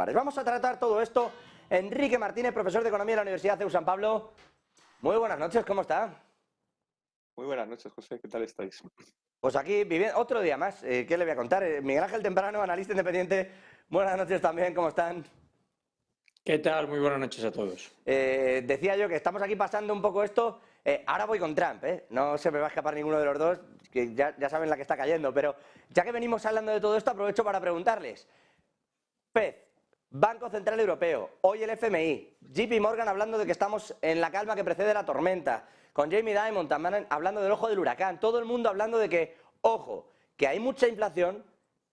lugares. Vamos a tratar todo esto. Enrique Martínez, profesor de Economía de la Universidad CEU San Pablo. Muy buenas noches, ¿cómo está? Muy buenas noches, José, ¿qué tal estáis? Pues aquí viviendo otro día más. ¿Qué le voy a contar? Miguel Ángel Temprano, analista independiente. Buenas noches también, ¿cómo están? ¿Qué tal? Muy buenas noches a todos. Decía yo que estamos aquí pasando un poco esto. Ahora voy con Trump, ¿eh? No se me va a escapar ninguno de los dos, que ya saben la que está cayendo. Pero ya que venimos hablando de todo esto, aprovecho para preguntarles. FED, Banco Central Europeo, hoy el FMI, JP Morgan hablando de que estamos en la calma que precede la tormenta, con Jamie Dimon también hablando del ojo del huracán, todo el mundo hablando de que, ojo, que hay mucha inflación,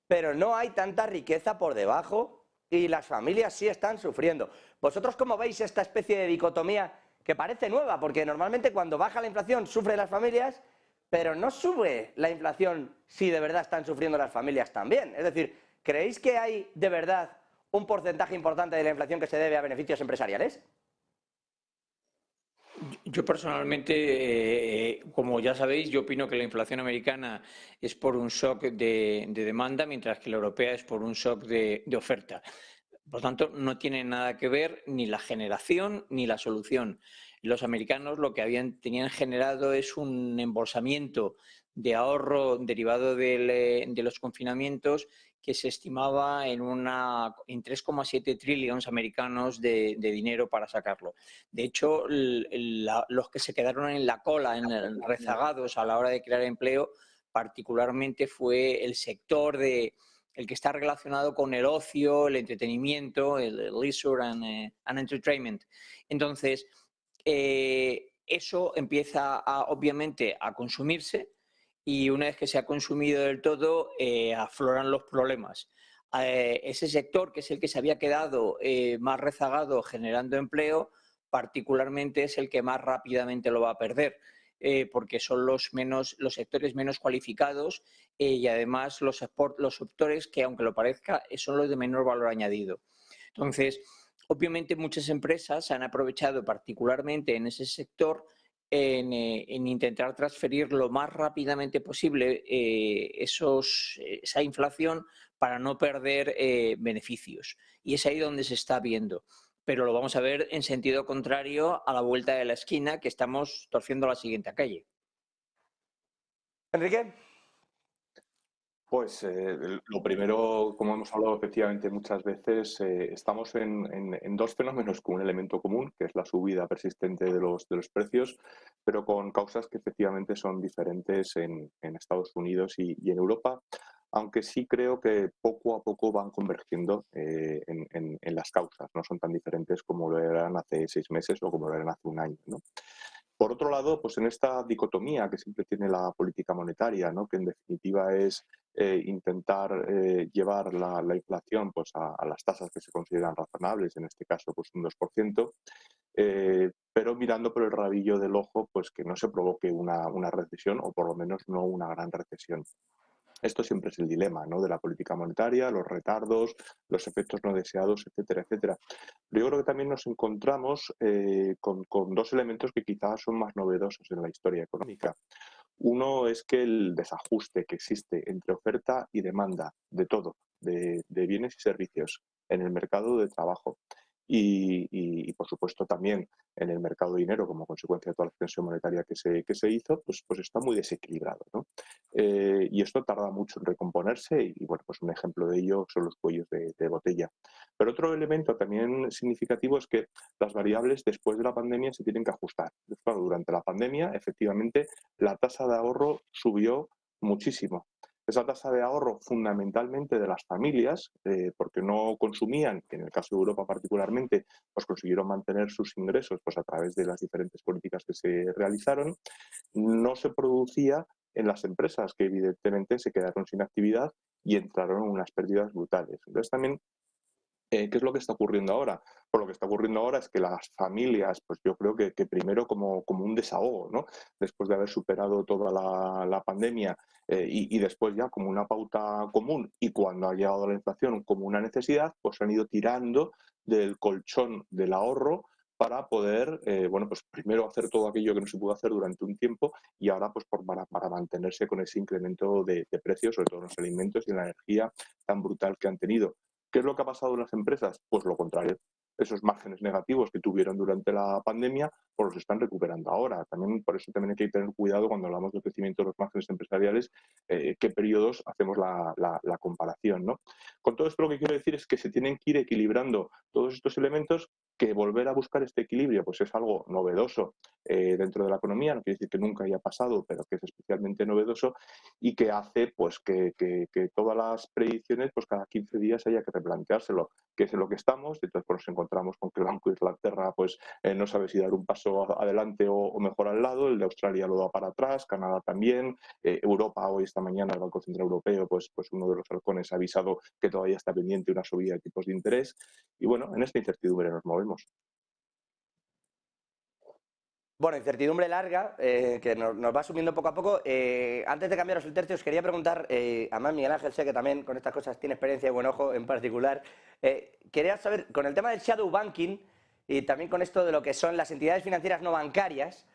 pero no hay tanta riqueza por debajo y las familias sí están sufriendo. ¿Vosotros cómo veis esta especie de dicotomía que parece nueva? Porque normalmente cuando baja la inflación sufren las familias, pero no sube la inflación si de verdad están sufriendo las familias también. Es decir, ¿creéis que hay de verdad un porcentaje importante de la inflación que se debe a beneficios empresariales? Yo personalmente, como ya sabéis, yo opino que la inflación americana es por un shock de demanda, mientras que la europea es por un shock de oferta. Por lo tanto, no tiene nada que ver ni la generación ni la solución. Los americanos lo que tenían generado es un embolsamiento de ahorro derivado de los confinamientos que se estimaba en 3,7 trillones americanos de dinero para sacarlo. De hecho, los que se quedaron en la cola, rezagados a la hora de crear empleo, particularmente fue el sector el que está relacionado con el ocio, el entretenimiento, el leisure and entertainment. Entonces, eso empieza obviamente a consumirse y una vez que se ha consumido del todo, afloran los problemas. Ese sector, que es el que se había quedado más rezagado generando empleo, particularmente es el que más rápidamente lo va a perder. Porque son los sectores menos cualificados y además los sectores que, aunque lo parezca, son los de menor valor añadido. Entonces, obviamente muchas empresas han aprovechado particularmente en ese sector en intentar transferir lo más rápidamente posible esa inflación para no perder beneficios. Y es ahí donde se está viendo. Pero lo vamos a ver en sentido contrario a la vuelta de la esquina, que estamos torciendo la siguiente calle. Enrique. Pues lo primero, como hemos hablado efectivamente muchas veces, estamos en dos fenómenos con un elemento común, que es la subida persistente de los precios, pero con causas que efectivamente son diferentes en Estados Unidos y en Europa, aunque sí creo que poco a poco van convergiendo en las causas, no son tan diferentes como lo eran hace 6 meses o como lo eran hace un año, ¿no? Por otro lado, pues en esta dicotomía que siempre tiene la política monetaria, ¿no? Que en definitiva es intentar llevar la inflación pues, a las tasas que se consideran razonables, en este caso pues un 2%, pero mirando por el rabillo del ojo pues que no se provoque una recesión o por lo menos no una gran recesión. Esto siempre es el dilema, ¿no? De la política monetaria, los retardos, los efectos no deseados, etcétera, etcétera. Pero yo creo que también nos encontramos con dos elementos que quizás son más novedosos en la historia económica. Uno es que el desajuste que existe entre oferta y demanda de todo, de bienes y servicios en el mercado de trabajo y, por supuesto también en el mercado de dinero como consecuencia de toda la expansión monetaria que se hizo, pues está muy desequilibrado, ¿no? Y esto tarda mucho en recomponerse y bueno, pues un ejemplo de ello son los cuellos de botella. Pero otro elemento también significativo es que las variables después de la pandemia se tienen que ajustar. Claro, durante la pandemia, efectivamente, la tasa de ahorro subió muchísimo. Esa tasa de ahorro fundamentalmente de las familias, porque no consumían, que en el caso de Europa particularmente, pues consiguieron mantener sus ingresos pues a través de las diferentes políticas que se realizaron, no se producía en las empresas que evidentemente se quedaron sin actividad y entraron en unas pérdidas brutales. Entonces también ¿qué es lo que está ocurriendo ahora? Pues lo que está ocurriendo ahora es que las familias, pues yo creo que primero como un desahogo, ¿no? Después de haber superado toda la pandemia y después ya como una pauta común y cuando ha llegado la inflación como una necesidad, pues han ido tirando del colchón del ahorro para poder, bueno, pues primero hacer todo aquello que no se pudo hacer durante un tiempo y ahora pues para mantenerse con ese incremento de precios, sobre todo en los alimentos y en la energía tan brutal que han tenido. ¿Qué ¿Qué es lo que ha pasado en las empresas? Pues lo contrario. Esos márgenes negativos que tuvieron durante la pandemia, pues los están recuperando ahora. También, por eso también hay que tener cuidado cuando hablamos del crecimiento de los márgenes empresariales, qué periodos hacemos la comparación, ¿no? Con todo esto lo que quiero decir es que se tienen que ir equilibrando todos estos elementos, que volver a buscar este equilibrio pues es algo novedoso dentro de la economía, no quiere decir que nunca haya pasado, pero que es especialmente novedoso y que hace pues que todas las predicciones pues cada 15 días haya que replanteárselo, que es en lo que estamos. Entonces pues nos encontramos con que el Banco de Inglaterra pues no sabe si dar un paso adelante o mejor al lado, el de Australia lo da para atrás, Canadá también, Europa hoy, esta mañana, el Banco Central Europeo, pues uno de los halcones ha avisado que todavía está pendiente una subida de tipos de interés y bueno, en esta incertidumbre nos movemos. Bueno, incertidumbre larga, que nos va subiendo poco a poco. Antes de cambiaros el tercio, os quería preguntar, además Miguel Ángel, sé que también con estas cosas tiene experiencia y buen ojo en particular. Quería saber, con el tema del shadow banking y también con esto de lo que son las entidades financieras no bancarias,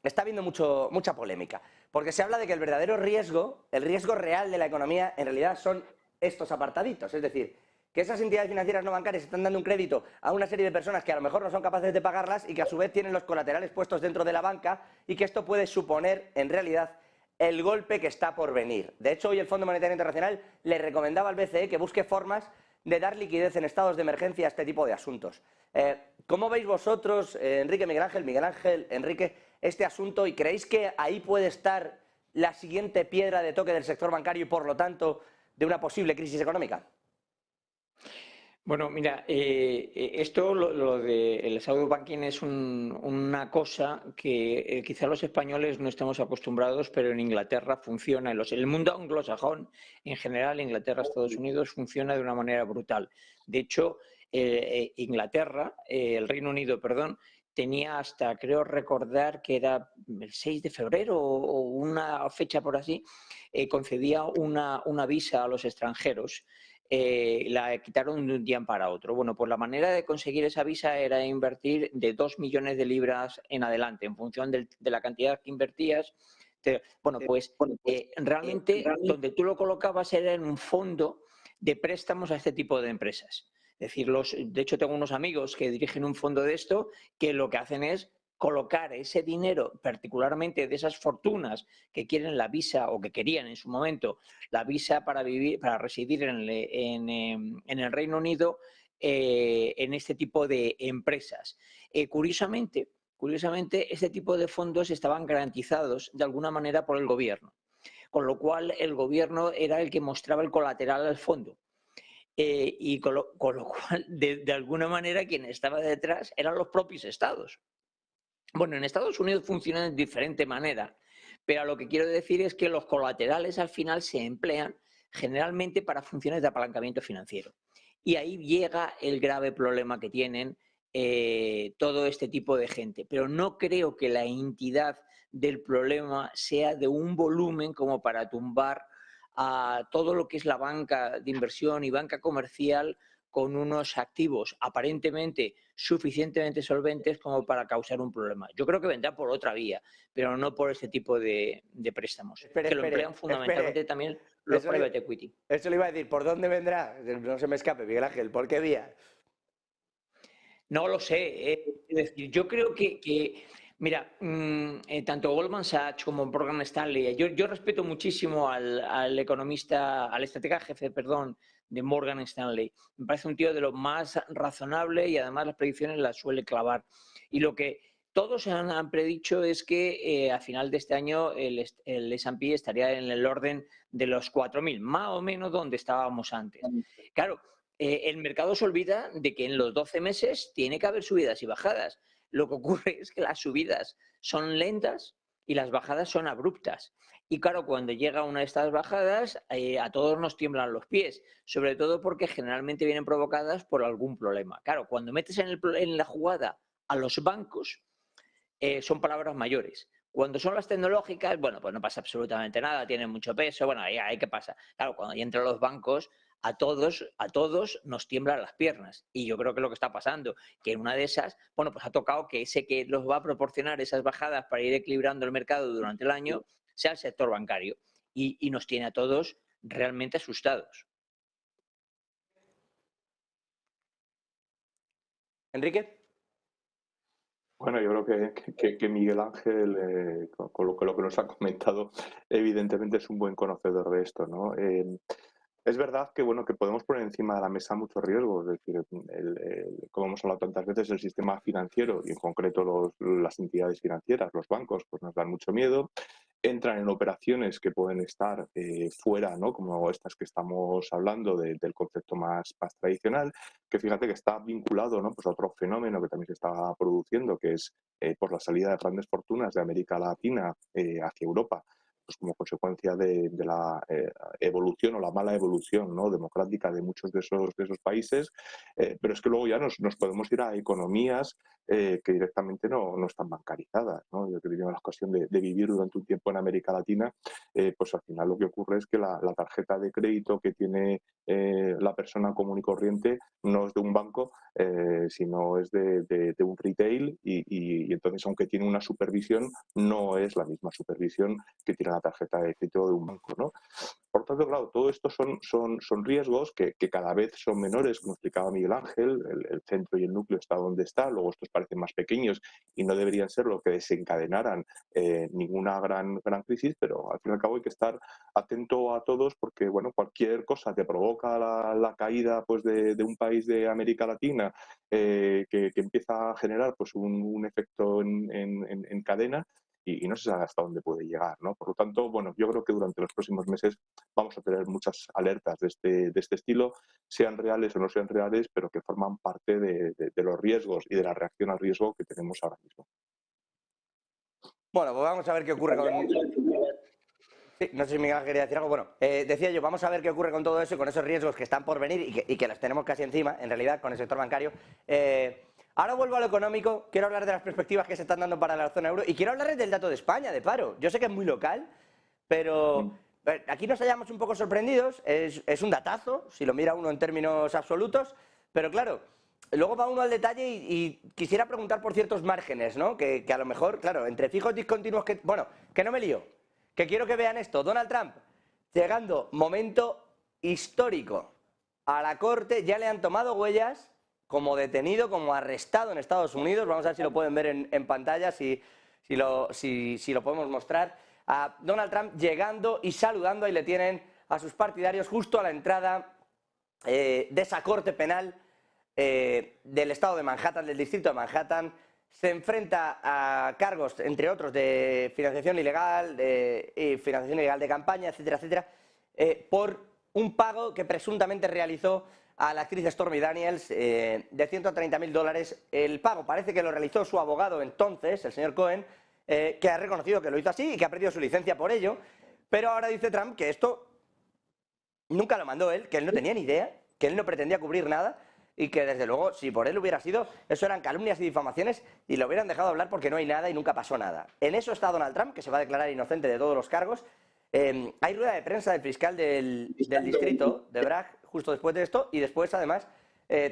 está habiendo mucha polémica, porque se habla de que el verdadero riesgo, el riesgo real de la economía, en realidad son estos apartaditos, es decir, que esas entidades financieras no bancarias están dando un crédito a una serie de personas que a lo mejor no son capaces de pagarlas y que a su vez tienen los colaterales puestos dentro de la banca y que esto puede suponer, en realidad, el golpe que está por venir. De hecho, hoy el Fondo Monetario Internacional le recomendaba al BCE que busque formas de dar liquidez en estados de emergencia a este tipo de asuntos. ¿Cómo veis vosotros, Enrique, Miguel Ángel, Enrique, este asunto y creéis que ahí puede estar la siguiente piedra de toque del sector bancario y, por lo tanto, de una posible crisis económica? Bueno, mira, esto, lo del shadow banking es una cosa que quizá los españoles no estamos acostumbrados, pero en Inglaterra funciona, en el mundo anglosajón en general, Inglaterra, Estados Unidos, funciona de una manera brutal. De hecho, Inglaterra, el Reino Unido, perdón, tenía hasta, creo recordar que era el 6 de febrero o una fecha por así, concedía una visa a los extranjeros. La quitaron de un día para otro. Bueno, pues la manera de conseguir esa visa era invertir de 2 millones de libras en adelante, en función de la cantidad que invertías. Bueno, pues realmente donde tú lo colocabas era en un fondo de préstamos a este tipo de empresas. Es decir, de hecho tengo unos amigos que dirigen un fondo de esto que lo que hacen es colocar ese dinero, particularmente de esas fortunas que quieren la visa o que querían en su momento la visa para vivir, para residir en el Reino Unido, en este tipo de empresas. Curiosamente, este tipo de fondos estaban garantizados de alguna manera por el gobierno, con lo cual el gobierno era el que mostraba el colateral al fondo. Y con lo cual, de alguna manera, quien estaba detrás eran los propios estados. Bueno, en Estados Unidos funciona de diferente manera, pero lo que quiero decir es que los colaterales al final se emplean generalmente para funciones de apalancamiento financiero. Y ahí llega el grave problema que tienen todo este tipo de gente. Pero no creo que la entidad del problema sea de un volumen como para tumbar a todo lo que es la banca de inversión y banca comercial con unos activos aparentemente suficientemente solventes como para causar un problema. Yo creo que vendrá por otra vía, pero no por este tipo de préstamos, que lo emplean fundamentalmente también los private equity. Eso le iba a decir, ¿por dónde vendrá? No se me escape, Miguel Ángel, ¿por qué vía? No lo sé. Es decir, yo creo que mira, tanto Goldman Sachs como Morgan Stanley, yo respeto muchísimo al economista, al estratega jefe, perdón, de Morgan Stanley. Me parece un tío de lo más razonable y además las predicciones las suele clavar. Y lo que todos han predicho es que a final de este año el S&P estaría en el orden de los 4.000, más o menos donde estábamos antes. Claro, el mercado se olvida de que en los 12 meses tiene que haber subidas y bajadas. Lo que ocurre es que las subidas son lentas y las bajadas son abruptas. Y claro, cuando llega una de estas bajadas, a todos nos tiemblan los pies, sobre todo porque generalmente vienen provocadas por algún problema. Claro, cuando metes en la jugada a los bancos, son palabras mayores. Cuando son las tecnológicas, bueno, pues no pasa absolutamente nada, tienen mucho peso, bueno, ahí qué pasa. Claro, cuando ya entran los bancos, a todos nos tiemblan las piernas. Y yo creo que es lo que está pasando, que en una de esas, bueno, pues ha tocado que ese que nos va a proporcionar esas bajadas para ir equilibrando el mercado durante el año sea el sector bancario. Y nos tiene a todos realmente asustados. Enrique. Bueno, yo creo que Miguel Ángel, con lo que nos ha comentado, evidentemente es un buen conocedor de esto, ¿no? Es verdad que, bueno, que podemos poner encima de la mesa muchos riesgos, es decir, como hemos hablado tantas veces, el sistema financiero y en concreto las entidades financieras, los bancos, pues nos dan mucho miedo, entran en operaciones que pueden estar fuera, ¿no? Como estas que estamos hablando del concepto más tradicional, que fíjate que está vinculado, ¿no? Pues a otro fenómeno que también se está produciendo, que es por la salida de grandes fortunas de América Latina hacia Europa, pues como consecuencia de la evolución o la mala evolución, ¿no? Democrática de muchos de esos países, pero es que luego ya nos podemos ir a economías que directamente no están bancarizadas, ¿no? Yo que he tenido la ocasión de vivir durante un tiempo en América Latina, pues al final lo que ocurre es que la tarjeta de crédito que tiene la persona común y corriente no es de un banco, sino es de un retail y entonces, aunque tiene una supervisión, no es la misma supervisión que tiene la tarjeta de crédito de un banco, ¿no? Por tanto, claro, todo esto son riesgos que cada vez son menores, como explicaba Miguel Ángel, el centro y el núcleo está donde está, luego estos parecen más pequeños y no deberían ser lo que desencadenaran ninguna gran crisis, pero al fin y al cabo hay que estar atento a todos porque, bueno, cualquier cosa que provoca la caída pues, de un país de América Latina que empieza a generar pues, un efecto en cadena, y no se sabe hasta dónde puede llegar, ¿no? Por lo tanto, bueno, yo creo que durante los próximos meses vamos a tener muchas alertas de este estilo, sean reales o no sean reales, pero que forman parte de los riesgos y de la reacción al riesgo que tenemos ahora mismo. Bueno, pues vamos a ver qué ocurre con... Sí, no sé si Miguel quería decir algo. Bueno, decía yo, vamos a ver qué ocurre con todo eso y con esos riesgos que están por venir y que los tenemos casi encima, en realidad, con el sector bancario. Ahora vuelvo a lo económico, quiero hablar de las perspectivas que se están dando para la zona euro y quiero hablarles del dato de España, de paro. Yo sé que es muy local, pero aquí nos hallamos un poco sorprendidos, es un datazo, si lo mira uno en términos absolutos, pero claro, luego va uno al detalle y quisiera preguntar por ciertos márgenes, ¿no? Que a lo mejor, claro, entre fijos discontinuos que... Bueno, que no me lío, que quiero que vean esto. Donald Trump, llegando, momento histórico, a la corte, ya le han tomado huellas como detenido, como arrestado en Estados Unidos. Vamos a ver si lo pueden ver en pantalla, si lo podemos mostrar. A Donald Trump llegando y saludando, ahí le tienen a sus partidarios justo a la entrada de esa corte penal del estado de Manhattan, del distrito de Manhattan. Se enfrenta a cargos, entre otros, de financiación ilegal, de campaña, etcétera, etcétera, por un pago que presuntamente realizó a la actriz Stormy Daniels de $130.000. El pago parece que lo realizó su abogado entonces, el señor Cohen, que ha reconocido que lo hizo así y que ha perdido su licencia por ello, pero ahora dice Trump que esto nunca lo mandó él, que él no tenía ni idea, que él no pretendía cubrir nada y que desde luego, si por él hubiera sido, eso eran calumnias y difamaciones y lo hubieran dejado hablar porque no hay nada y nunca pasó nada. En eso está Donald Trump, que se va a declarar inocente de todos los cargos. Hay rueda de prensa del fiscal del distrito de Bragg justo después de esto y después además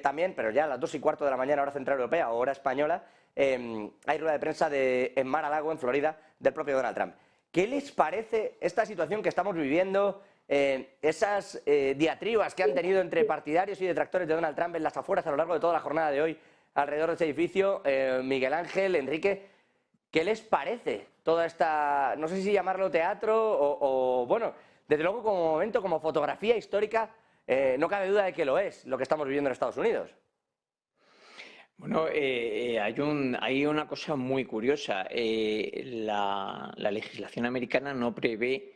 también, pero ya a las 2:15 de la mañana hora central europea o hora española, hay rueda de prensa en Mar-a-Lago, en Florida, del propio Donald Trump. ¿Qué les parece esta situación que estamos viviendo? Esas diatribas que han tenido entre partidarios y detractores de Donald Trump en las afueras a lo largo de toda la jornada de hoy alrededor de ese edificio. Miguel Ángel, Enrique, ¿qué les parece toda esta, no sé si llamarlo teatro o bueno, desde luego como momento, como fotografía histórica, no cabe duda de que lo es, lo que estamos viviendo en Estados Unidos? Bueno, hay una cosa muy curiosa. La legislación americana no prevé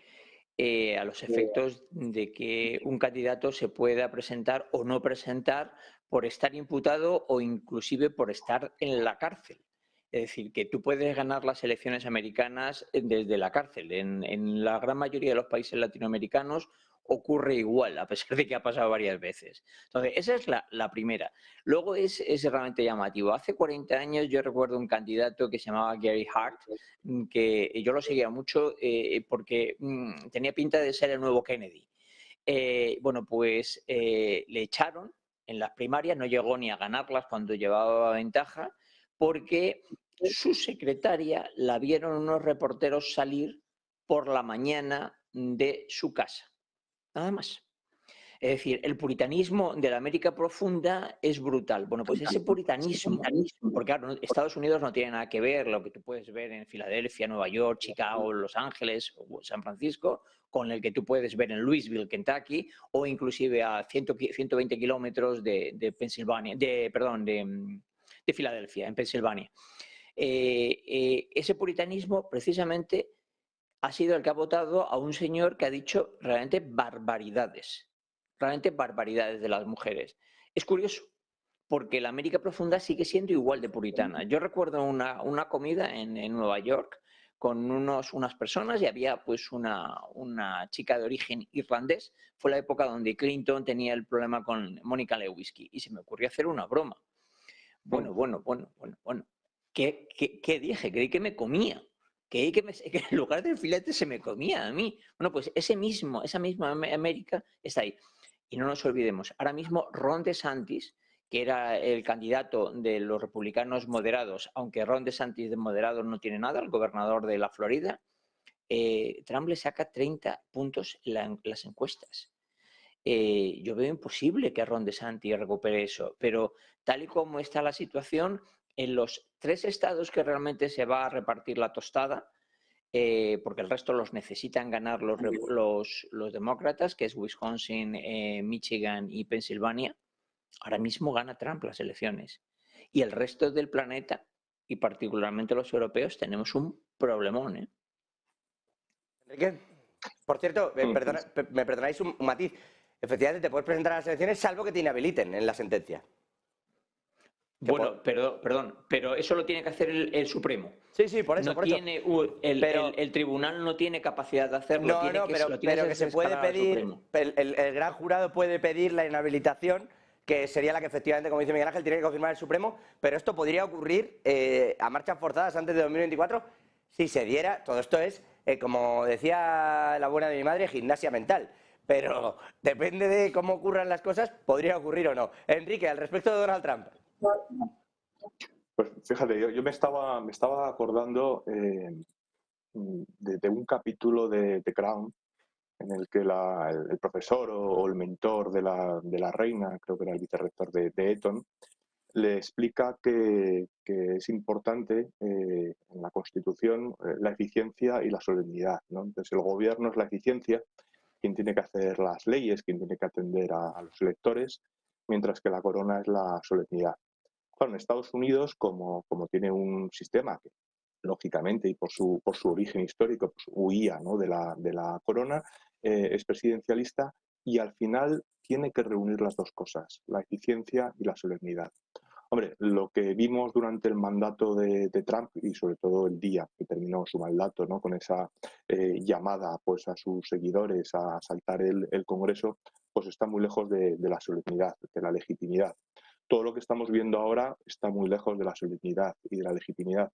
a los efectos de que un candidato se pueda presentar o no presentar por estar imputado o inclusive por estar en la cárcel. Es decir, que tú puedes ganar las elecciones americanas desde la cárcel. En la gran mayoría de los países latinoamericanos ocurre igual, a pesar de que ha pasado varias veces. Entonces, esa es la primera. Luego es realmente llamativo. Hace 40 años yo recuerdo un candidato que se llamaba Gary Hart, que yo lo seguía mucho porque tenía pinta de ser el nuevo Kennedy. Bueno, pues le echaron en las primarias, no llegó ni a ganarlas cuando llevaba ventaja, porque su secretaria la vieron unos reporteros salir por la mañana de su casa. Nada más. Es decir, el puritanismo de la América profunda es brutal. Bueno, pues ese puritanismo, porque claro, Estados Unidos no tiene nada que ver lo que tú puedes ver en Filadelfia, Nueva York, Chicago, Los Ángeles o San Francisco, con el que tú puedes ver en Louisville, Kentucky, o inclusive a 120 kilómetros de Pensilvania, de Filadelfia, en Pensilvania. Ese puritanismo precisamente ha sido el que ha votado a un señor que ha dicho realmente barbaridades de las mujeres. Es curioso, porque la América profunda sigue siendo igual de puritana. Yo recuerdo una comida en Nueva York con unas personas y había pues una chica de origen irlandés. Fue la época donde Clinton tenía el problema con Mónica Lewinsky y se me ocurrió hacer una broma. Bueno. ¿Qué dije? Creí que me comía. Que en lugar del filete se me comía a mí. Bueno, pues esa misma América está ahí. Y no nos olvidemos, ahora mismo Ron DeSantis, que era el candidato de los republicanos moderados, aunque Ron DeSantis de moderado no tiene nada, el gobernador de la Florida, Trump le saca 30 puntos en las encuestas. Yo veo imposible que Ron DeSantis recupere eso, pero tal y como está la situación, en los 3 estados que realmente se va a repartir la tostada, porque el resto los necesitan ganar los demócratas, que es Wisconsin, Michigan y Pensilvania, ahora mismo gana Trump las elecciones. Y el resto del planeta, y particularmente los europeos, tenemos un problemón, ¿eh? Enrique, por cierto, me perdonáis un matiz. Efectivamente, te puedes presentar a las elecciones salvo que te inhabiliten en la sentencia. Bueno, perdón, pero eso lo tiene que hacer el Supremo. Sí, por eso. El tribunal no tiene capacidad de hacerlo. Pero que se puede pedir, el gran jurado puede pedir la inhabilitación, que sería la que efectivamente, como dice Miguel Ángel, tiene que confirmar el Supremo, pero esto podría ocurrir a marchas forzadas antes de 2024 si se diera. Todo esto es, como decía la buena de mi madre, gimnasia mental. Pero depende de cómo ocurran las cosas, podría ocurrir o no. Enrique, al respecto de Donald Trump. Pues fíjate, yo me estaba acordando de un capítulo de Crown en el que el profesor o el mentor de la reina, creo que era el vicerrector de Eton, le explica que es importante en la Constitución la eficiencia y la solemnidad, ¿no? Entonces el gobierno es la eficiencia, quien tiene que hacer las leyes, quien tiene que atender a los electores, mientras que la corona es la solemnidad. Claro, en Estados Unidos, como tiene un sistema que, lógicamente, y por su origen histórico, pues, huía, ¿no?, de la corona, es presidencialista y al final tiene que reunir las dos cosas, la eficiencia y la solemnidad. Hombre, lo que vimos durante el mandato de Trump y sobre todo el día que terminó su mandato, ¿no?, con esa llamada pues, a sus seguidores a asaltar el Congreso, pues está muy lejos de la solemnidad, de la legitimidad. Todo lo que estamos viendo ahora está muy lejos de la solemnidad y de la legitimidad.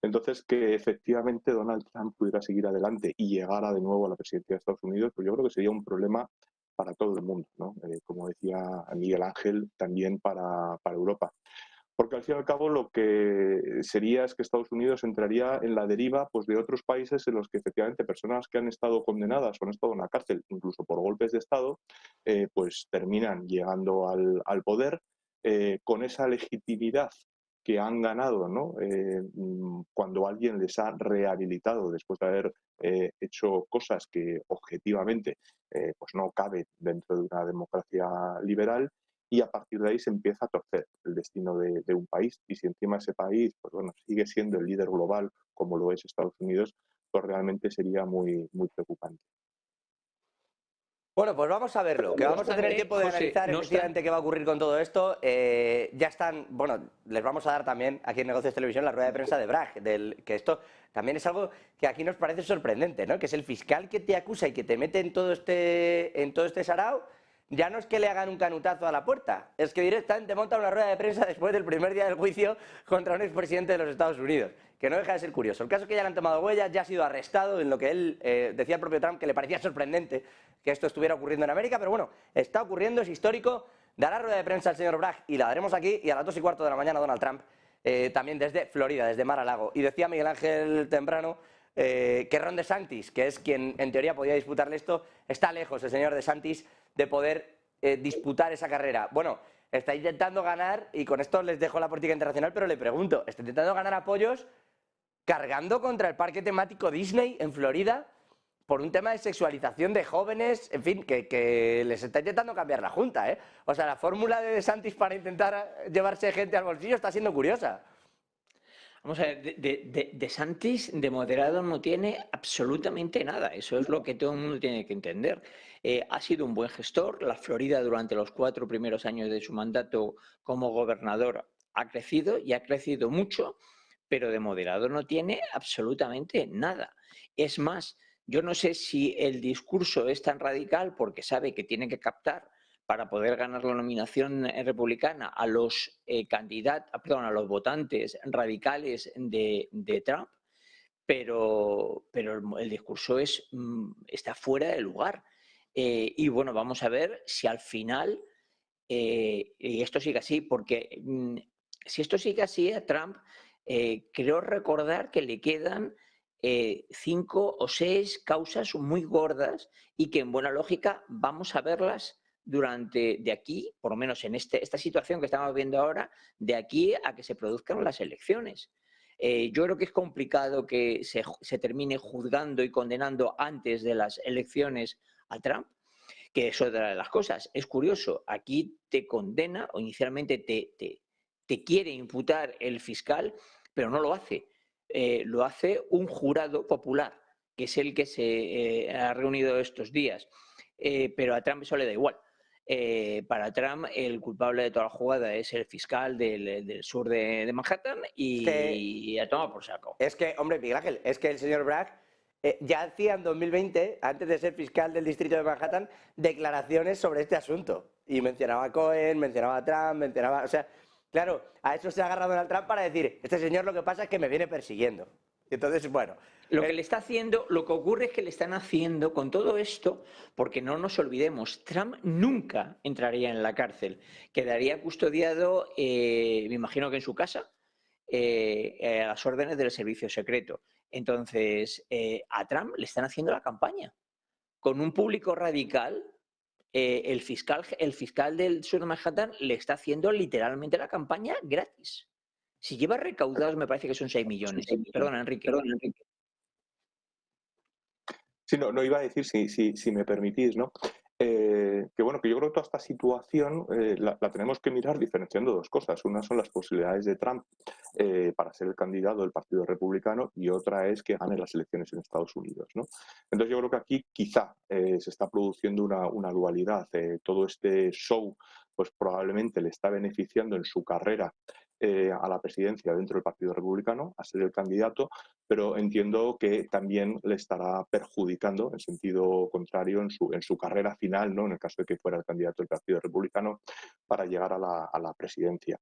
Entonces, que efectivamente Donald Trump pudiera seguir adelante y llegara de nuevo a la presidencia de Estados Unidos, pues yo creo que sería un problema para todo el mundo, ¿no? Como decía Miguel Ángel, también para Europa. Porque al fin y al cabo lo que sería es que Estados Unidos entraría en la deriva pues, de otros países en los que efectivamente personas que han estado condenadas o han estado en la cárcel, incluso por golpes de Estado, pues terminan llegando al poder con esa legitimidad que han ganado, ¿no? Cuando alguien les ha rehabilitado después de haber hecho cosas que objetivamente pues no caben dentro de una democracia liberal, y a partir de ahí se empieza a torcer el destino de un país. Y si encima ese país pues bueno, sigue siendo el líder global como lo es Estados Unidos, pues realmente sería muy, muy preocupante. Bueno, pues vamos a verlo, que vamos a tener tiempo de analizar efectivamente qué va a ocurrir con todo esto. Ya están, bueno, les vamos a dar también aquí en Negocios Televisión la rueda de prensa de Bragg, que esto también es algo que aquí nos parece sorprendente, ¿no? Que es el fiscal que te acusa y que te mete en todo este sarao. Ya no es que le hagan un canutazo a la puerta, es que directamente monta una rueda de prensa después del primer día del juicio contra un expresidente de los Estados Unidos, que no deja de ser curioso. El caso es que ya le han tomado huellas, ya ha sido arrestado, en lo que él decía el propio Trump, que le parecía sorprendente que esto estuviera ocurriendo en América, pero bueno, está ocurriendo, es histórico. Dará rueda de prensa al señor Bragg y la daremos aquí, y a las 2:15 de la mañana Donald Trump, también desde Florida, desde Mar-a-Lago. Y decía Miguel Ángel temprano que Ron DeSantis, que es quien en teoría podía disputarle esto, está lejos el señor DeSantis de poder disputar esa carrera. Bueno, está intentando ganar, y con esto les dejo la política internacional, pero le pregunto, está intentando ganar apoyos cargando contra el parque temático Disney en Florida por un tema de sexualización de jóvenes, en fin, que les está intentando cambiar la Junta, ¿eh? O sea, la fórmula de DeSantis para intentar llevarse gente al bolsillo está siendo curiosa. Vamos a ver, DeSantis de moderado no tiene absolutamente nada. Eso es lo que todo el mundo tiene que entender. Ha sido un buen gestor. La Florida durante los 4 primeros años de su mandato como gobernador ha crecido y ha crecido mucho, pero de moderado no tiene absolutamente nada. Es más, yo no sé si el discurso es tan radical porque sabe que tiene que captar para poder ganar la nominación republicana a los a los votantes radicales de Trump, pero el discurso está fuera de lugar. Y bueno, vamos a ver si al final y esto sigue así, porque si esto sigue así a Trump, creo recordar que le quedan 5 o 6 causas muy gordas y que en buena lógica vamos a verlas de aquí, por lo menos en esta situación que estamos viendo ahora, de aquí a que se produzcan las elecciones. Yo creo que es complicado que se termine juzgando y condenando antes de las elecciones a Trump, que es otra de las cosas. Es curioso, aquí te condena o inicialmente te quiere imputar el fiscal, pero no lo hace. Lo hace un jurado popular, que es el que se ha reunido estos días. Pero a Trump eso le da igual. Para Trump el culpable de toda la jugada es el fiscal del sur de Manhattan y a tomar por saco. Es que, hombre, Miguel Ángel, es que el señor Bragg ya hacía en 2020, antes de ser fiscal del distrito de Manhattan, declaraciones sobre este asunto. Y mencionaba a Cohen, mencionaba a Trump, mencionaba... O sea, claro, a eso se ha agarrado Donald Trump para decir, este señor lo que pasa es que me viene persiguiendo. Y entonces, bueno... Lo que ocurre es que le están haciendo con todo esto, porque no nos olvidemos, Trump nunca entraría en la cárcel. Quedaría custodiado, me imagino que en su casa, a las órdenes del servicio secreto. Entonces, a Trump le están haciendo la campaña. Con un público radical, el fiscal del sur de Manhattan le está haciendo literalmente la campaña gratis. Si lleva recaudados, me parece que son 6 millones. Perdona, Enrique. Sí, no iba a decir, si me permitís, ¿no? Que bueno, que yo creo que toda esta situación la tenemos que mirar diferenciando dos cosas. Una son las posibilidades de Trump para ser el candidato del Partido Republicano y otra es que gane las elecciones en Estados Unidos, ¿no? Entonces yo creo que aquí quizá se está produciendo una dualidad. Todo este show pues probablemente le está beneficiando en su carrera a la presidencia dentro del Partido Republicano, a ser el candidato, pero entiendo que también le estará perjudicando en sentido contrario en su carrera final, ¿no? En el caso de que fuera el candidato del Partido Republicano para llegar a la presidencia.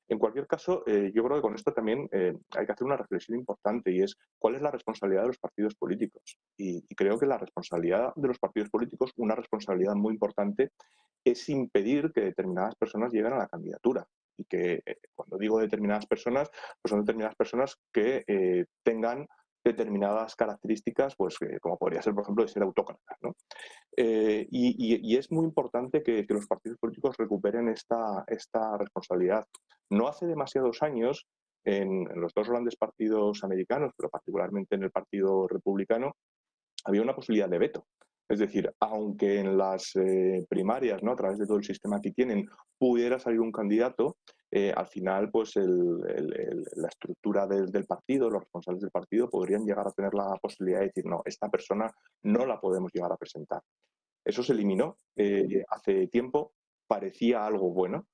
En cualquier caso, yo creo que con esto también hay que hacer una reflexión importante y es cuál es la responsabilidad de los partidos políticos. Y creo que la responsabilidad de los partidos políticos, una responsabilidad muy importante, es impedir que determinadas personas lleguen a la candidatura. Y que cuando digo determinadas personas, pues son determinadas personas que tengan determinadas características, pues como podría ser, por ejemplo, de ser autócratas, ¿no? Y es muy importante que los partidos políticos recuperen esta responsabilidad. No hace demasiados años, en los dos grandes partidos americanos, pero particularmente en el Partido Republicano, había una posibilidad de veto. Es decir, aunque en las primarias, ¿no? A través de todo el sistema que tienen, pudiera salir un candidato, al final pues la estructura del partido, los responsables del partido podrían llegar a tener la posibilidad de decir, no, esta persona no la podemos llegar a presentar. Eso se eliminó hace tiempo, parecía algo bueno,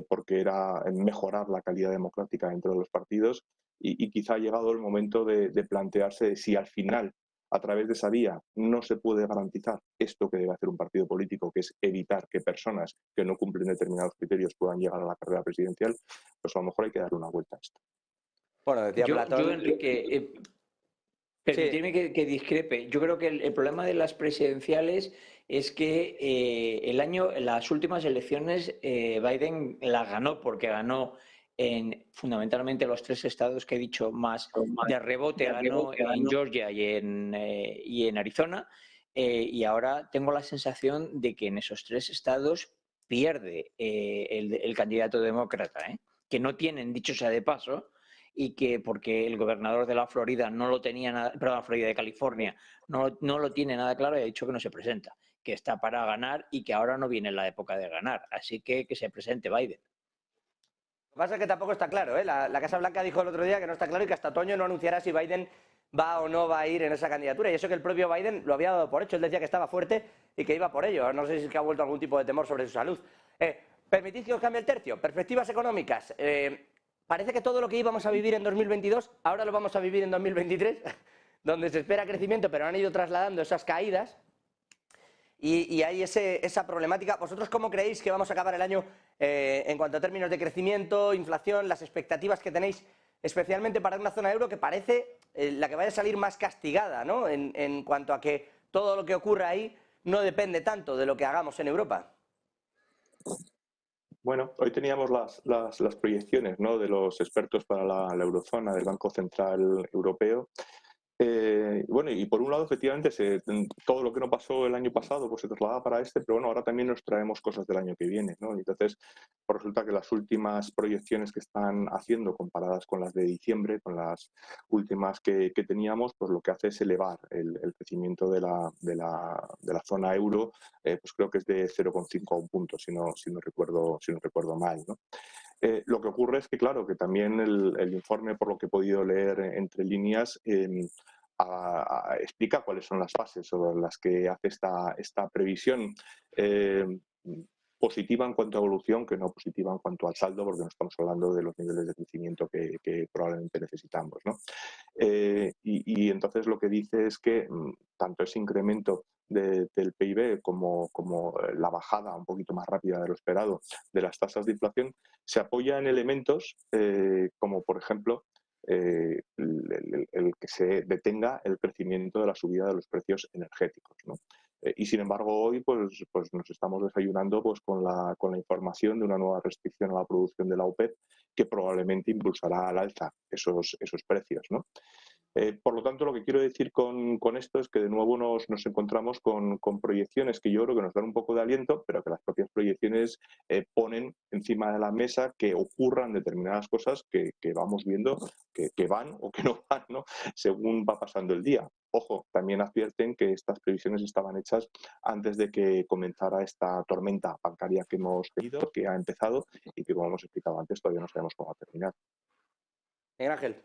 porque era mejorar la calidad democrática dentro de los partidos y quizá ha llegado el momento de plantearse si al final, a través de esa vía, no se puede garantizar esto que debe hacer un partido político, que es evitar que personas que no cumplen determinados criterios puedan llegar a la carrera presidencial, pues a lo mejor hay que dar una vuelta a esto. Bueno, decía Platón... Yo, Enrique, permitidme que discrepe. Yo creo que el problema de las presidenciales es que las últimas elecciones Biden las ganó porque ganó fundamentalmente los 3 estados que he dicho más de rebote, ganó en Georgia y en Arizona, y ahora tengo la sensación de que en esos 3 estados pierde el candidato demócrata, que no tienen, dicho sea de paso, y que porque el gobernador de la Florida no lo tenía nada, perdón, la Florida de California no lo tiene nada claro y ha dicho que no se presenta, que está para ganar y que ahora no viene la época de ganar. Así que se presente Biden. Lo que pasa es que tampoco está claro, ¿eh? La Casa Blanca dijo el otro día que no está claro y que hasta otoño no anunciará si Biden va o no va a ir en esa candidatura. Y eso que el propio Biden lo había dado por hecho. Él decía que estaba fuerte y que iba por ello. No sé si es que ha vuelto algún tipo de temor sobre su salud. Permitid que os cambie el tercio. Perspectivas económicas. Parece que todo lo que íbamos a vivir en 2022, ahora lo vamos a vivir en 2023, donde se espera crecimiento, pero han ido trasladando esas caídas. Y hay esa problemática. ¿Vosotros cómo creéis que vamos a acabar el año en cuanto a términos de crecimiento, inflación, las expectativas que tenéis, especialmente para una zona euro que parece la que vaya a salir más castigada, ¿no? En cuanto a que todo lo que ocurra ahí no depende tanto de lo que hagamos en Europa? Bueno, hoy teníamos las proyecciones, ¿no?, de los expertos para la eurozona del Banco Central Europeo. Bueno, y por un lado, efectivamente, todo lo que no pasó el año pasado pues se traslada para este, pero bueno, ahora también nos traemos cosas del año que viene, ¿no? Y entonces, pues resulta que las últimas proyecciones que están haciendo, comparadas con las de diciembre, con las últimas que teníamos, pues lo que hace es elevar el crecimiento de la zona euro, pues creo que es de 0,5 a un punto, si no recuerdo mal, ¿no? Lo que ocurre es que, claro, que también el informe, por lo que he podido leer entre líneas, explica cuáles son las fases sobre las que hace esta previsión positiva en cuanto a evolución, que no positiva en cuanto al saldo, porque no estamos hablando de los niveles de crecimiento que probablemente necesitamos, ¿no? Y entonces lo que dice es que tanto ese incremento del PIB como la bajada un poquito más rápida de lo esperado de las tasas de inflación se apoya en elementos como, por ejemplo, el que se detenga el crecimiento de la subida de los precios energéticos, ¿no? Y sin embargo hoy pues nos estamos desayunando pues con la información de una nueva restricción a la producción de la OPEP que probablemente impulsará al alza esos precios, ¿no? Por lo tanto, lo que quiero decir con esto es que de nuevo nos encontramos con proyecciones que yo creo que nos dan un poco de aliento, pero que las propias proyecciones ponen encima de la mesa que ocurran determinadas cosas que vamos viendo que van o que no van, ¿no?, según va pasando el día. Ojo, también advierten que estas previsiones estaban hechas antes de que comenzara esta tormenta bancaria que hemos tenido, que ha empezado y que, como hemos explicado antes, todavía no sabemos cómo va a terminar. Miguel Ángel.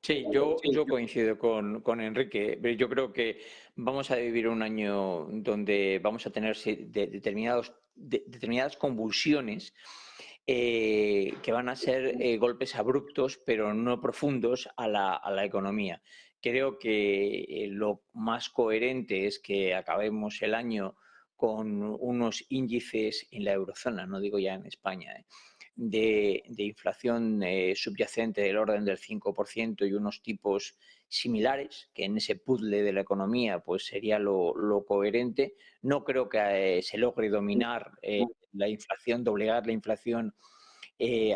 Sí, yo coincido con Enrique. Yo creo que vamos a vivir un año donde vamos a tener determinadas convulsiones que van a ser golpes abruptos, pero no profundos a la economía. Creo que lo más coherente es que acabemos el año con unos índices en la eurozona, no digo ya en España, de inflación subyacente del orden del 5% y unos tipos similares, que en ese puzzle de la economía pues sería lo coherente. No creo que se logre dominar la inflación, doblegar la inflación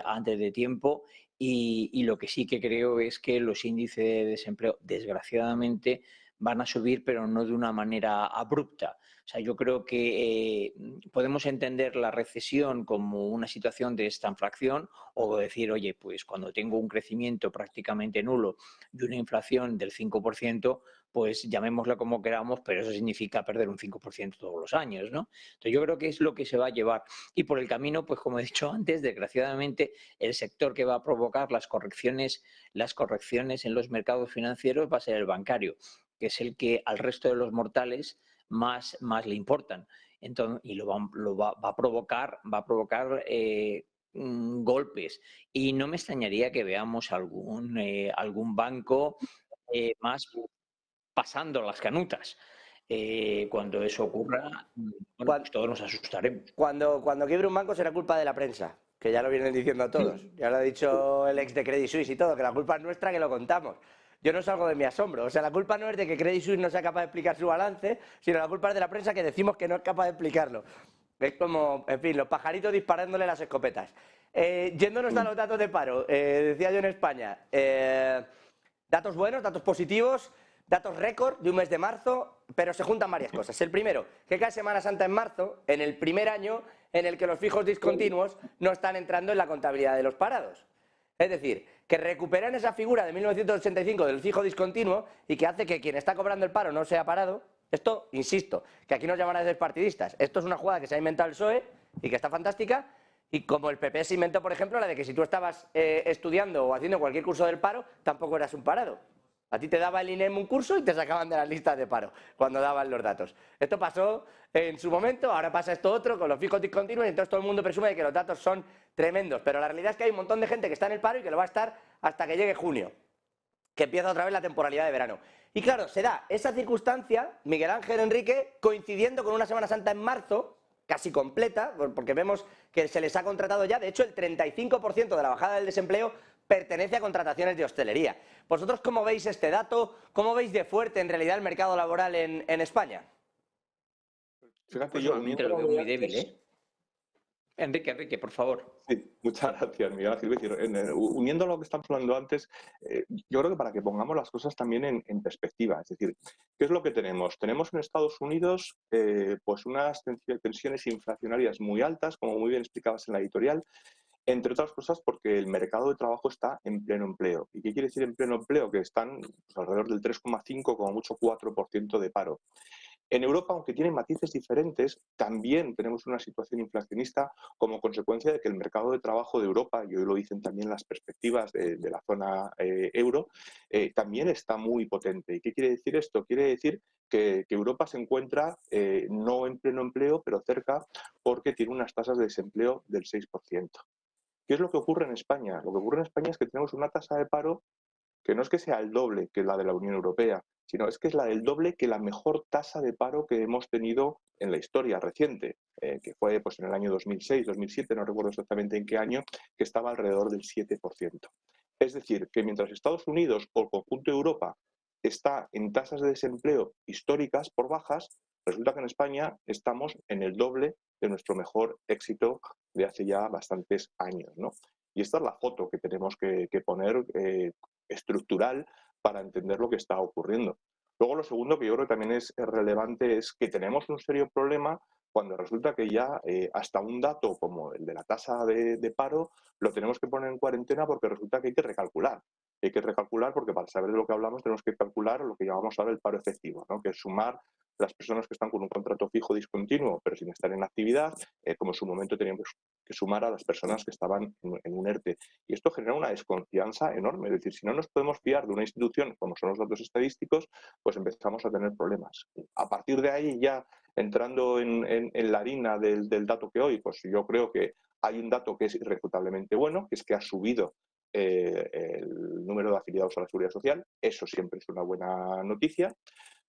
antes de tiempo. Y lo que sí que creo es que los índices de desempleo, desgraciadamente, van a subir, pero no de una manera abrupta. O sea, yo creo que podemos entender la recesión como una situación de estanflación o decir, oye, pues cuando tengo un crecimiento prácticamente nulo y una inflación del 5%, pues llamémosla como queramos, pero eso significa perder un 5% todos los años, ¿no? Entonces yo creo que es lo que se va a llevar. Y por el camino, pues como he dicho antes, desgraciadamente, el sector que va a provocar las correcciones en los mercados financieros va a ser el bancario, que es el que al resto de los mortales más le importan. Entonces, y va a provocar golpes. Y no me extrañaría que veamos algún banco más pasando las canutas. Cuando eso ocurra, bueno, pues todos nos asustaremos. Cuando quiebre un banco será culpa de la prensa, que ya lo vienen diciendo todos. Ya lo ha dicho el ex de Credit Suisse y todo, que la culpa es nuestra, que lo contamos. Yo no salgo de mi asombro. O sea, la culpa no es de que Credit Suisse no sea capaz de explicar su balance, sino la culpa es de la prensa, que decimos que no es capaz de explicarlo. Es como, en fin, los pajaritos disparándole las escopetas. Yéndonos a los datos de paro, decía yo en España, datos buenos, datos positivos, datos récord de un mes de marzo, pero se juntan varias cosas. El primero, que cada Semana Santa en marzo, en el primer año, en el que los fijos discontinuos no están entrando en la contabilidad de los parados. Es decir, que recuperan esa figura de 1985 del fijo discontinuo y que hace que quien está cobrando el paro no sea parado. Esto, insisto, que aquí nos llaman a veces partidistas. Esto es una jugada que se ha inventado el PSOE y que está fantástica. Y como el PP se inventó, por ejemplo, la de que si tú estabas estudiando o haciendo cualquier curso del paro, tampoco eras un parado. A ti te daba el INEM un curso y te sacaban de las listas de paro cuando daban los datos. Esto pasó en su momento, ahora pasa esto otro con los fijos discontinuos y entonces todo el mundo presume de que los datos son tremendos. Pero la realidad es que hay un montón de gente que está en el paro y que lo va a estar hasta que llegue junio, que empieza otra vez la temporalidad de verano. Y claro, se da esa circunstancia, Miguel Ángel Enrique, coincidiendo con una Semana Santa en marzo, casi completa, porque vemos que se les ha contratado ya, de hecho el 35% de la bajada del desempleo pertenece a contrataciones de hostelería. ¿Vosotros cómo veis este dato? ¿Cómo veis de fuerte en realidad el mercado laboral en España? Fíjate, Personalmente lo veo muy débil, ¿eh? Enrique, por favor. Sí, muchas gracias, Miguel Ángel. Es decir, uniendo lo que estamos hablando antes, yo creo que para que pongamos las cosas también en perspectiva, es decir, ¿qué es lo que tenemos? Tenemos en Estados Unidos pues unas tensiones inflacionarias muy altas, como muy bien explicabas en la editorial, entre otras cosas porque el mercado de trabajo está en pleno empleo. ¿Y qué quiere decir en pleno empleo? Que están pues, alrededor del 3,5, como mucho 4% de paro. En Europa, aunque tienen matices diferentes, también tenemos una situación inflacionista como consecuencia de que el mercado de trabajo de Europa, y hoy lo dicen también las perspectivas de la zona euro, también está muy potente. ¿Y qué quiere decir esto? Quiere decir que Europa se encuentra no en pleno empleo, pero cerca, porque tiene unas tasas de desempleo del 6%. ¿Qué es lo que ocurre en España? Lo que ocurre en España es que tenemos una tasa de paro que no es que sea el doble que la de la Unión Europea, sino es que es la del doble que la mejor tasa de paro que hemos tenido en la historia reciente, que fue pues, en el año 2006, 2007, no recuerdo exactamente en qué año, que estaba alrededor del 7%. Es decir, que mientras Estados Unidos o el conjunto de Europa está en tasas de desempleo históricas por bajas, resulta que en España estamos en el doble de nuestro mejor éxito de hace ya bastantes años, ¿no? Y esta es la foto que tenemos que poner estructural para entender lo que está ocurriendo. Luego, lo segundo que yo creo que también es relevante es que tenemos un serio problema cuando resulta que ya hasta un dato como el de la tasa de paro lo tenemos que poner en cuarentena porque resulta que hay que recalcular. Hay que recalcular porque para saber de lo que hablamos tenemos que calcular lo que llamamos ahora el paro efectivo, ¿no? Que es sumar las personas que están con un contrato fijo discontinuo pero sin estar en actividad, como en su momento teníamos que sumar a las personas que estaban en un ERTE. Y esto genera una desconfianza enorme. Es decir, si no nos podemos fiar de una institución como son los datos estadísticos, pues empezamos a tener problemas. A partir de ahí, ya entrando en la harina del dato que hoy, pues yo creo que hay un dato que es irrefutablemente bueno, que es que ha subido el número de afiliados a la Seguridad Social. Eso siempre es una buena noticia.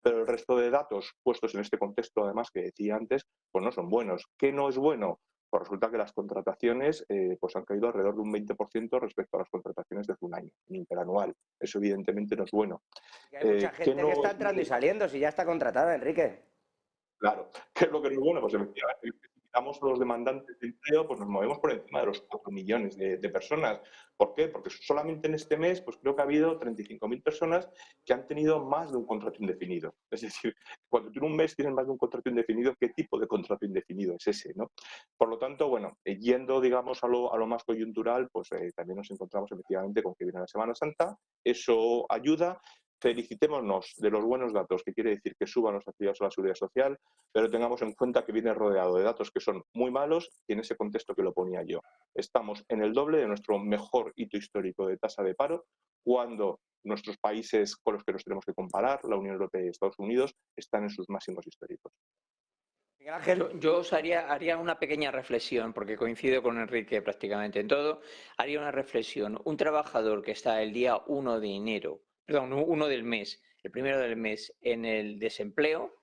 Pero el resto de datos puestos en este contexto, además, que decía antes, pues no son buenos. ¿Qué no es bueno? Pues resulta que las contrataciones pues han caído alrededor de un 20% respecto a las contrataciones de hace un año, interanual. Eso evidentemente no es bueno. Hay mucha gente que está entrando y saliendo, si ya está contratada, Enrique. Claro. ¿Qué es lo que no es bueno? Pues efectivamente, si quitamos los demandantes de empleo, pues nos movemos por encima de los 4 millones de personas. ¿Por qué? Porque solamente en este mes, pues creo que ha habido 35.000 personas que han tenido más de un contrato indefinido. Es decir, cuando tú en un mes tienes más de un contrato indefinido, ¿qué tipo de contrato indefinido es ese, no? Por lo tanto, bueno, yendo, digamos, a lo más coyuntural, pues también nos encontramos efectivamente con que viene la Semana Santa. Eso ayuda. Felicitémonos de los buenos datos, que quiere decir que suban los afiliados a la Seguridad Social, pero tengamos en cuenta que viene rodeado de datos que son muy malos y en ese contexto que lo ponía yo. Estamos en el doble de nuestro mejor hito histórico de tasa de paro, cuando nuestros países con los que nos tenemos que comparar, la Unión Europea y Estados Unidos, están en sus máximos históricos. Miguel Ángel. Yo os haría una pequeña reflexión, porque coincido con Enrique prácticamente en todo. Haría una reflexión. Un trabajador que está el día 1 de enero, perdón, 1 del mes, el primero del mes, en el desempleo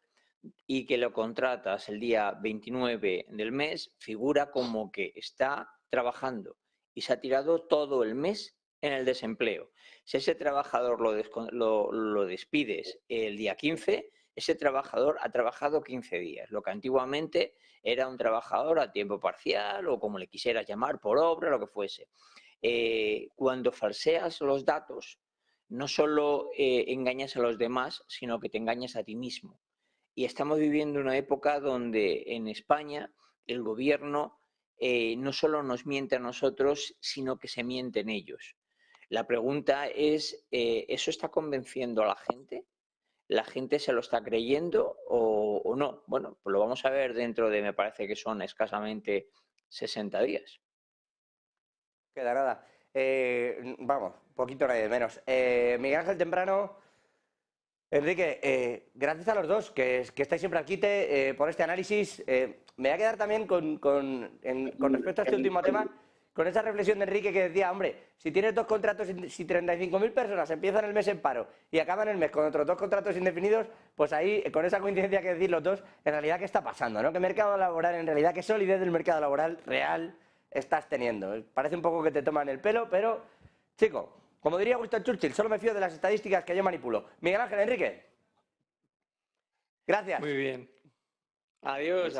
y que lo contratas el día 29 del mes, figura como que está trabajando y se ha tirado todo el mes en el desempleo. Si ese trabajador lo despides el día 15, ese trabajador ha trabajado 15 días, lo que antiguamente era un trabajador a tiempo parcial o como le quisieras llamar, por obra, lo que fuese. Cuando falseas los datos, no solo engañas a los demás, sino que te engañas a ti mismo. Y estamos viviendo una época donde en España el gobierno no solo nos miente a nosotros, sino que se mienten ellos. La pregunta es, ¿eso está convenciendo a la gente? ¿La gente se lo está creyendo o no? Bueno, pues lo vamos a ver dentro de, me parece que son escasamente 60 días. Queda nada. Vamos, poquito de menos. Miguel Ángel Temprano, Enrique, gracias a los dos que estáis siempre al quite por este análisis. Me voy a quedar también con respecto a este último tema, con esa reflexión de Enrique que decía, hombre, si tienes 2 contratos, si 35.000 personas empiezan el mes en paro y acaban el mes con otros 2 contratos indefinidos, pues ahí, con esa coincidencia que decís los dos, en realidad, ¿qué está pasando? ¿No? ¿Qué mercado laboral, en realidad, qué solidez del mercado laboral real estás teniendo? Parece un poco que te toman el pelo, pero, chico, como diría Winston Churchill, solo me fío de las estadísticas que yo manipulo. Miguel Ángel, Enrique. Gracias. Muy bien. Adiós.